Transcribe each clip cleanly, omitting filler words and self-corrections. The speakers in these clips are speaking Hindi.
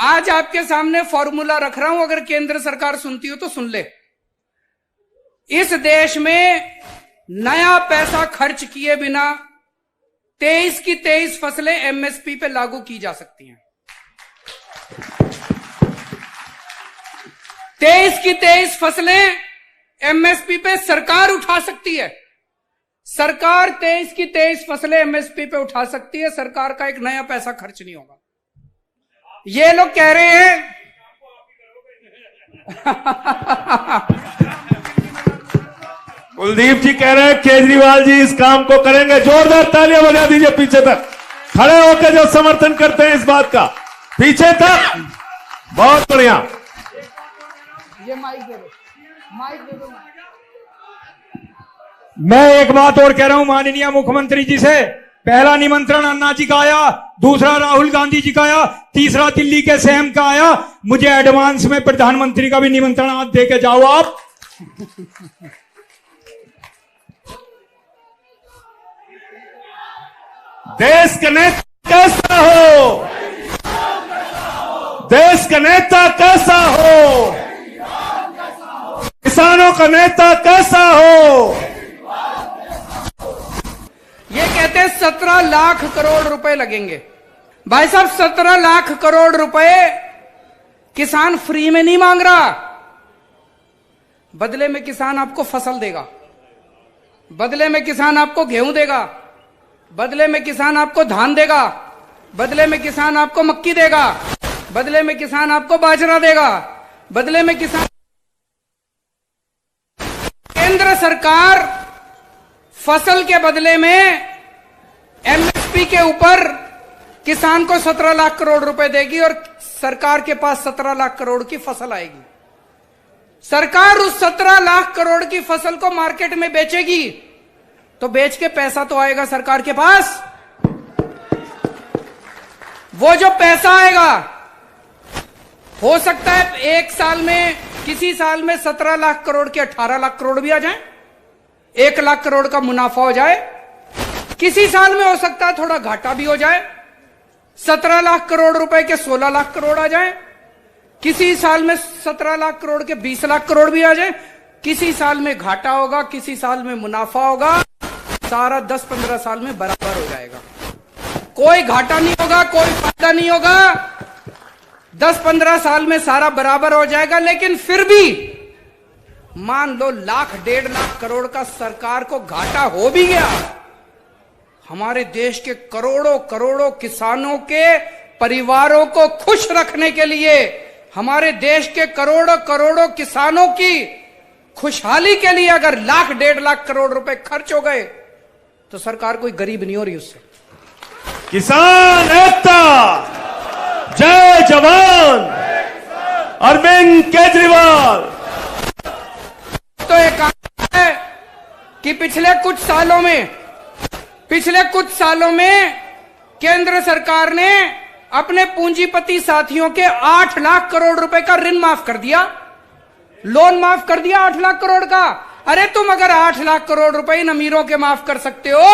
आज आपके सामने फॉर्मूला रख रहा हूं, अगर केंद्र सरकार सुनती हो तो सुन ले। इस देश में नया पैसा खर्च किए बिना 23 की 23 फसलें एमएसपी पे लागू की जा सकती हैं। 23 की 23 फसलें एमएसपी पे सरकार उठा सकती है। सरकार 23 की 23 फसलें एमएसपी पे उठा सकती है। सरकार का एक नया पैसा खर्च नहीं होगा। ये लोग कह रहे हैं कुलदीप जी कह रहे हैं केजरीवाल जी इस काम को करेंगे। जोरदार तालियां बजा दीजिए पीछे तक खड़े होकर जो समर्थन करते हैं इस बात का, पीछे तक। बहुत बढ़िया। ये माइक दे दो, माइक दे दो। मैं एक बात और कह रहा हूं माननीय मुख्यमंत्री जी से। पहला निमंत्रण अन्ना जी का आया, दूसरा राहुल गांधी जी का आया, तीसरा दिल्ली के सीएम का आया। मुझे एडवांस में प्रधानमंत्री का भी निमंत्रण आज दे के जाओ आप। देश का नेता कैसा हो, देश का नेता कैसा हो, किसानों का नेता कैसा हो। ये कहते हैं 17 लाख करोड़ रुपए लगेंगे। भाई साहब 17 लाख करोड़ रुपए किसान फ्री में नहीं मांग रहा। बदले में किसान आपको फसल देगा, बदले में किसान आपको गेहूं देगा, बदले में किसान आपको धान देगा, बदले में किसान आपको मक्की देगा, बदले में किसान आपको बाजरा देगा, बदले में किसान। केंद्र सरकार फसल के बदले में एमएसपी के ऊपर किसान को 17 लाख करोड़ रुपए देगी और सरकार के पास 17 लाख करोड़ की फसल आएगी। सरकार उस 17 लाख करोड़ की फसल को मार्केट में बेचेगी तो बेच के पैसा तो आएगा सरकार के पास। वो जो पैसा आएगा हो सकता है एक साल में, किसी साल में 17 लाख करोड़ के 18 लाख करोड़ भी आ जाए, 1 लाख करोड़ का मुनाफा हो जाए। किसी साल में हो सकता है थोड़ा घाटा भी हो जाए, 17 लाख करोड़ रुपए के 16 लाख करोड़ आ जाए। किसी साल में 17 लाख करोड़ के 20 लाख करोड़ भी आ जाए। किसी साल में घाटा होगा, किसी साल में मुनाफा होगा। सारा 10-15 साल में बराबर हो जाएगा। कोई घाटा नहीं होगा, कोई फायदा नहीं होगा। 10-15 साल में सारा बराबर हो जाएगा। लेकिन फिर भी मान लो 1,00,000-1,50,000 करोड़ का सरकार को घाटा हो भी गया, हमारे देश के करोड़ों करोड़ों किसानों के परिवारों को खुश रखने के लिए, हमारे देश के करोड़ों करोड़ों किसानों की खुशहाली के लिए अगर 1,00,000-1,50,000 करोड़ रुपए खर्च हो गए तो सरकार कोई गरीब नहीं हो रही उससे। किसान एकता, जय जवान, अरविंद केजरीवाल। तो एक काम है कि पिछले कुछ सालों में केंद्र सरकार ने अपने पूंजीपति साथियों के 8 लाख करोड़ रुपए का ऋण माफ कर दिया, लोन माफ कर दिया 8 लाख करोड़ का। अरे तुम अगर 8 लाख करोड़ रुपए इन अमीरों के माफ कर सकते हो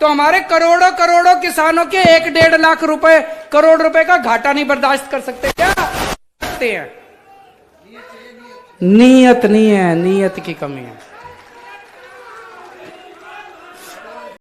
तो हमारे करोड़ों करोड़ों किसानों के 1-1.5 लाख रुपए करोड़ रुपए का घाटा नहीं बर्दाश्त कर सकते क्या? सकते हैं। नीयत नहीं है, नीयत की कमी है।